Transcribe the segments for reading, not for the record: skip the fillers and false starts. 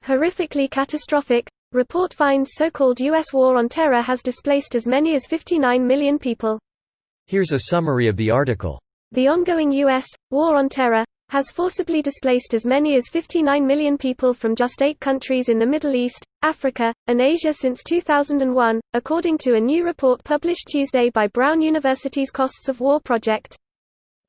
Horrifically catastrophic. Report finds so-called U.S. war on terror has displaced as many as 59 million people. Here's a summary of the article. The ongoing U.S. war on terror has forcibly displaced as many as 59 million people from just 8 countries in the Middle East, Africa, and Asia since 2001, according to a new report published Tuesday by Brown University's Costs of War Project.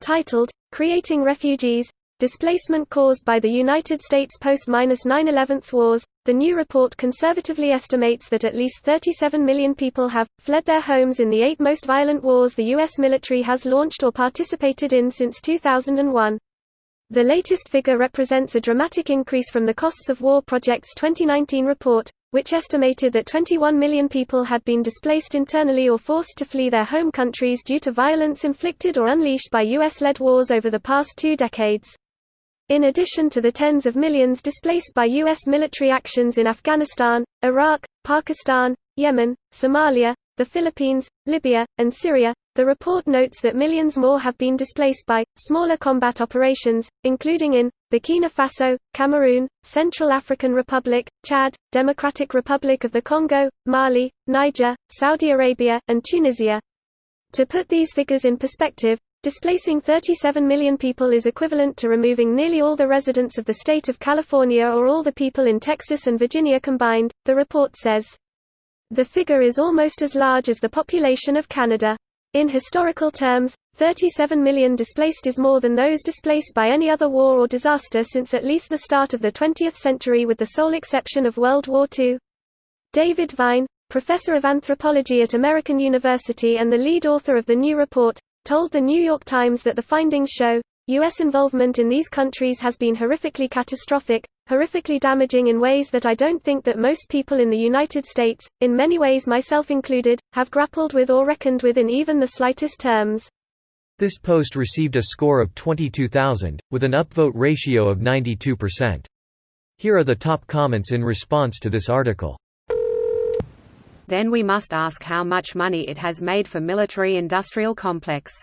Titled, Creating Refugees, Displacement Caused by the United States Post-9/11 Wars, the new report conservatively estimates that at least 37 million people have fled their homes in the 8 most violent wars the U.S. military has launched or participated in since 2001. The latest figure represents a dramatic increase from the Costs of War Project's 2019 report, which estimated that 21 million people had been displaced internally or forced to flee their home countries due to violence inflicted or unleashed by U.S.-led wars over the past 2 decades. In addition to the tens of millions displaced by U.S. military actions in Afghanistan, Iraq, Pakistan, Yemen, Somalia, the Philippines, Libya, and Syria, the report notes that millions more have been displaced by smaller combat operations, including in Burkina Faso, Cameroon, Central African Republic, Chad, Democratic Republic of the Congo, Mali, Niger, Saudi Arabia, and Tunisia. To put these figures in perspective, displacing 37 million people is equivalent to removing nearly all the residents of the state of California or all the people in Texas and Virginia combined, the report says. The figure is almost as large as the population of Canada. In historical terms, 37 million displaced is more than those displaced by any other war or disaster since at least the start of the 20th century, with the sole exception of World War II. David Vine, professor of anthropology at American University and the lead author of the new report, told The New York Times that the findings show, U.S. involvement in these countries has been horrifically catastrophic, horrifically damaging in ways that I don't think that most people in the United States, in many ways myself included, have grappled with or reckoned with in even the slightest terms. This post received a score of 22,000, with an upvote ratio of 92%. Here are the top comments in response to this article. Then we must ask how much money it has made for military-industrial complex.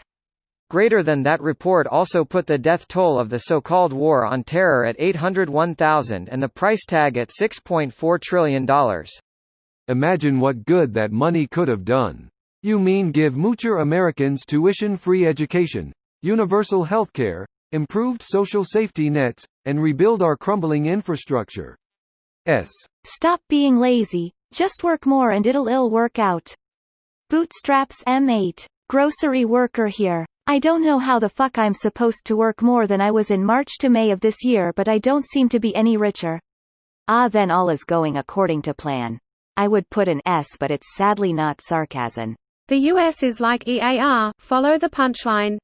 Greater than that report also put the death toll of the so-called war on terror at 801,000 and the price tag at $6.4 trillion. Imagine what good that money could have done. You mean give moocher Americans tuition-free education, universal healthcare, improved social safety nets, and rebuild our crumbling infrastructure. Stop being lazy, just work more and it'll work out. Bootstraps M8. Grocery worker here. I don't know how the fuck I'm supposed to work more than I was in March to May of this year, but I don't seem to be any richer. Then all is going according to plan. I would put an S, but it's sadly not sarcasm. The US is like EAR, follow the punchline.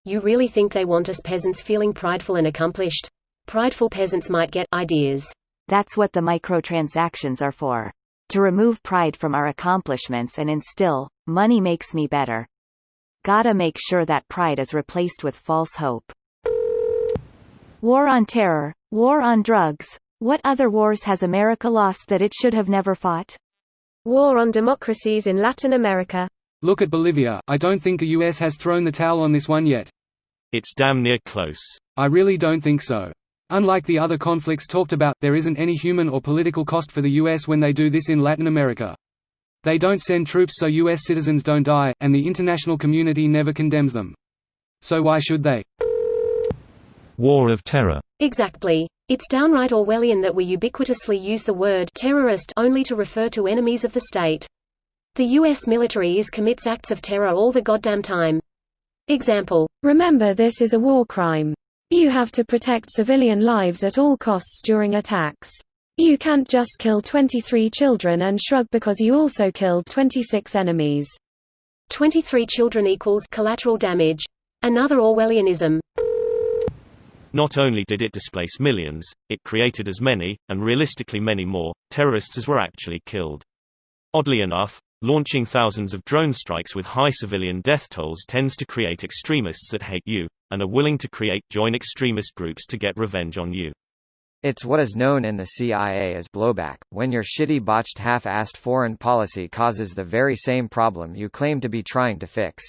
You really think they want us peasants feeling prideful and accomplished? Prideful peasants might get ideas. That's what the microtransactions are for. To remove pride from our accomplishments and instill, money makes me better. Gotta make sure that pride is replaced with false hope. War on terror, war on drugs. What other wars has America lost that it should have never fought? War on democracies in Latin America. Look at Bolivia. I don't think the US has thrown the towel on this one yet. It's damn near close. I really don't think so. Unlike the other conflicts talked about, there isn't any human or political cost for the US when they do this in Latin America. They don't send troops so US citizens don't die, and the international community never condemns them. So why should they? War of terror. Exactly. It's downright Orwellian that we ubiquitously use the word terrorist only to refer to enemies of the state. The US military commits acts of terror all the goddamn time. Example. Remember, this is a war crime. You have to protect civilian lives at all costs during attacks. You can't just kill 23 children and shrug because you also killed 26 enemies. 23 children equals collateral damage. Another Orwellianism. Not only did it displace millions, it created as many, and realistically many more, terrorists as were actually killed. Oddly enough, launching thousands of drone strikes with high civilian death tolls tends to create extremists that hate you, and are willing to join extremist groups to get revenge on you. It's what is known in the CIA as blowback, when your shitty botched half-assed foreign policy causes the very same problem you claim to be trying to fix.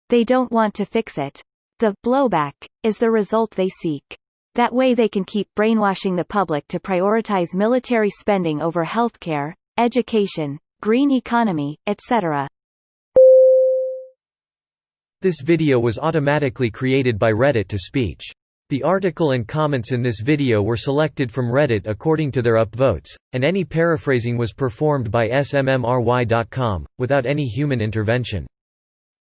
They don't want to fix it. The blowback is the result they seek. That way they can keep brainwashing the public to prioritize military spending over healthcare, education, green economy, etc. This video was automatically created by Reddit to speech. The article and comments in this video were selected from Reddit according to their upvotes, and any paraphrasing was performed by smmry.com, without any human intervention.